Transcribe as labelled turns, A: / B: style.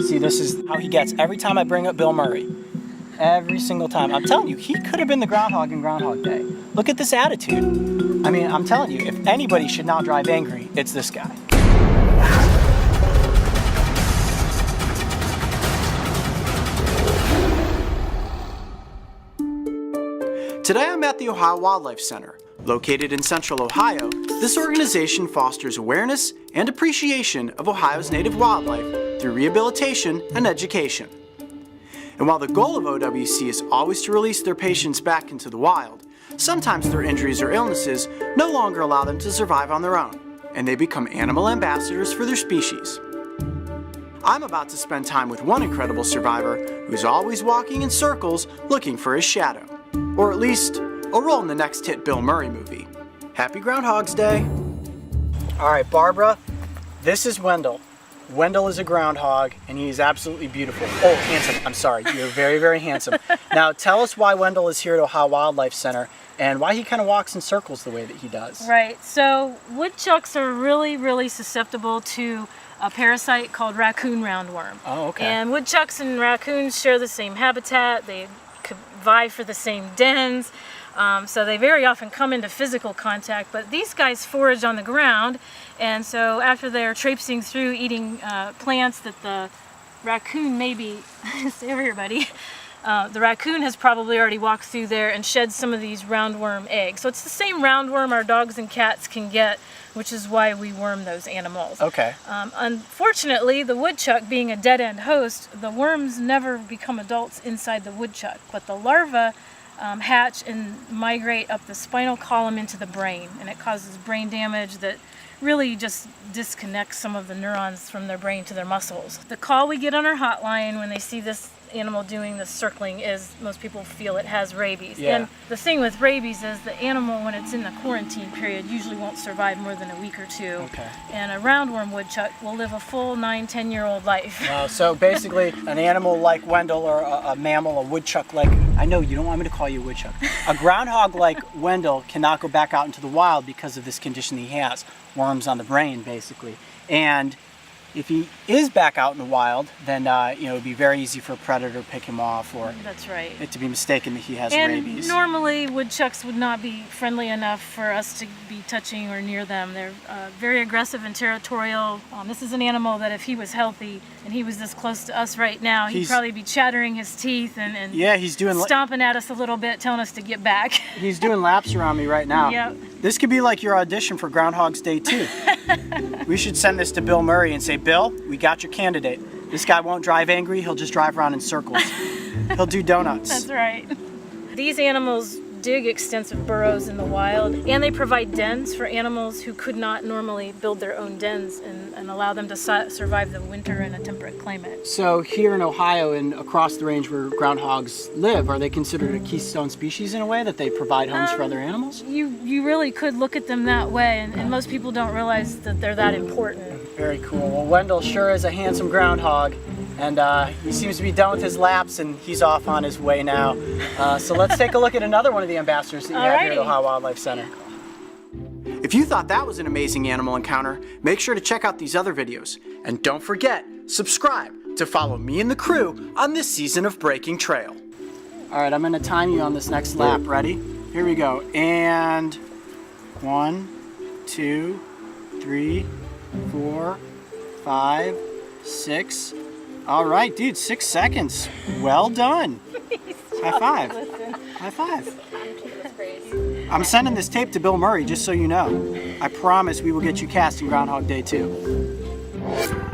A: See, this is how he gets every time I bring up Bill Murray. Every single time. I'm telling you, he could have been the groundhog in Groundhog Day. Look at this attitude. I mean, I'm telling you, if anybody should not drive angry, it's this guy. Today I'm at the Ohio Wildlife Center. Located in central Ohio, this organization fosters awareness and appreciation of Ohio's native wildlife through rehabilitation and education. And while the goal of OWC is always to release their patients back into the wild, sometimes their injuries or illnesses no longer allow them to survive on their own, and they become animal ambassadors for their species. I'm about to spend time with one incredible survivor who's always walking in circles looking for his shadow. Or at least, a role in the next hit Bill Murray movie. Happy Groundhog's Day! Alright, Barbara, this is Wendell. Wendell is a groundhog, and he is absolutely beautiful. Oh, handsome. I'm sorry. You're very, very handsome. Now, tell us why Wendell is here at Ohio Wildlife Center and why he kind of walks in circles the way that he does.
B: Right. So, woodchucks are really, really susceptible to a parasite called raccoon roundworm.
A: Oh, okay.
B: And woodchucks and raccoons share the same habitat. They vie for the same dens. So they very often come into physical contact, but these guys forage on the ground, and so after they're traipsing through eating plants that the raccoon maybe, everybody, the raccoon has probably already walked through there and shed some of these roundworm eggs. So it's the same roundworm our dogs and cats can get, which is why we worm those animals.
A: Okay.
B: Unfortunately, the woodchuck being a dead-end host, the worms never become adults inside the woodchuck, but the larvae hatch and migrate up the spinal column into the brain, and it causes brain damage that really just disconnects some of the neurons from their brain to their muscles. The call we get on our hotline when they see this animal doing this circling is most people feel it has rabies.
A: Yeah.
B: And the thing with rabies is the animal, when it's in the quarantine period, usually won't survive more than a week or two.
A: Okay.
B: And a roundworm woodchuck will live a full 9-10-year-old life.
A: Wow, so basically, an animal like Wendell or a mammal, a woodchuck like, I know you don't want me to call you a woodchuck, a groundhog like Wendell cannot go back out into the wild because of this condition he has, worms on the brain basically. And if he is back out in the wild, then it would be very easy for a predator to pick him off, or
B: That's right.
A: it to be mistaken that he has
B: And
A: rabies.
B: normally woodchucks would not be friendly enough for us to be touching or near them. They're very aggressive and territorial. This is an animal that if he was healthy and he was this close to us right now, he'd probably be chattering his teeth and
A: yeah, he's doing
B: stomping at us a little bit, telling us to get back.
A: He's doing laps around me right now.
B: Yep.
A: This could be like your audition for Groundhog's Day 2. We should send this to Bill Murray and say, Bill, we got your candidate. This guy won't drive angry, he'll just drive around in circles. He'll do donuts.
B: That's right. These animals dig extensive burrows in the wild, and they provide dens for animals who could not normally build their own dens and allow them to survive the winter in a temperate climate.
A: So here in Ohio and across the range where groundhogs live, are they considered a keystone species in a way that they provide homes for other animals?
B: You really could look at them that way, and most people don't realize that they're that important.
A: Very cool. Well, Wendell sure is a handsome groundhog, and he seems to be done with his laps, and he's off on his way now. So let's take a look at another one of the ambassadors that you have here at Ohio Wildlife Center. If you thought that was an amazing animal encounter, make sure to check out these other videos. And don't forget, subscribe to follow me and the crew on this season of Breaking Trail. All right, I'm going to time you on this next lap. Ready? Here we go. And 1, 2, 3, 4, 5, 6. All right, dude, 6 seconds. Well done. High five. High five. I'm sending this tape to Bill Murray, just so you know. I promise we will get you cast in Groundhog Day 2.